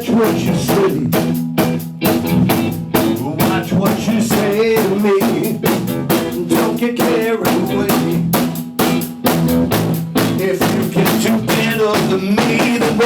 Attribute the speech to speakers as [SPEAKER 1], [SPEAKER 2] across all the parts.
[SPEAKER 1] watch what you say. Watch what you say to me. Don't get carried away. If you get too better than me, then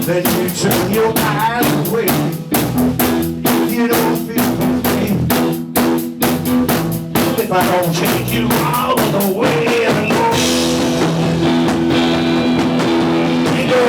[SPEAKER 1] then you turn your eyes away. You don't feel complete if I don't take you all of the way and go. You know.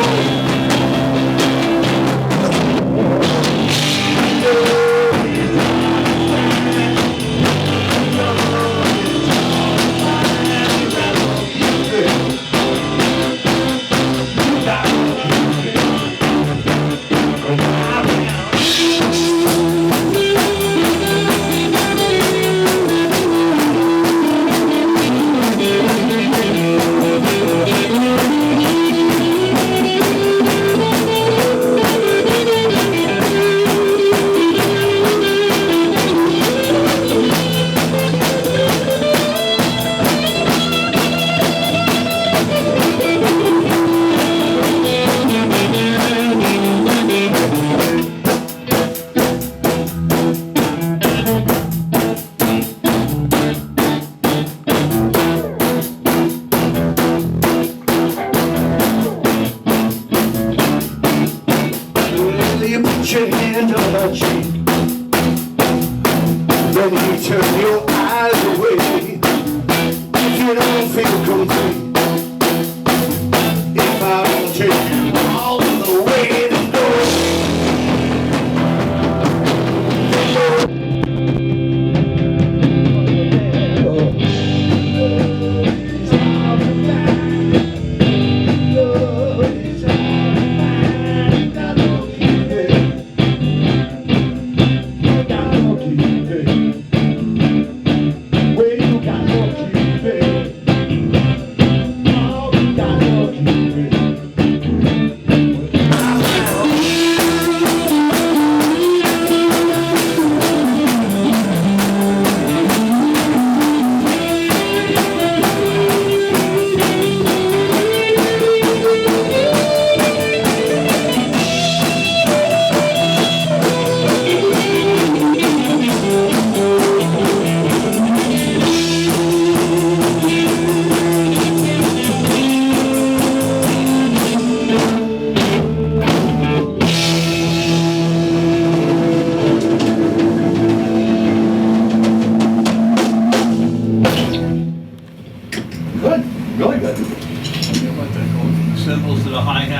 [SPEAKER 1] You put your hand on her cheek, then you turn your eyes away. If you don't feel complete, if I don't take you all of the way, then go. Good, really good.
[SPEAKER 2] Cymbals to the hi-hat.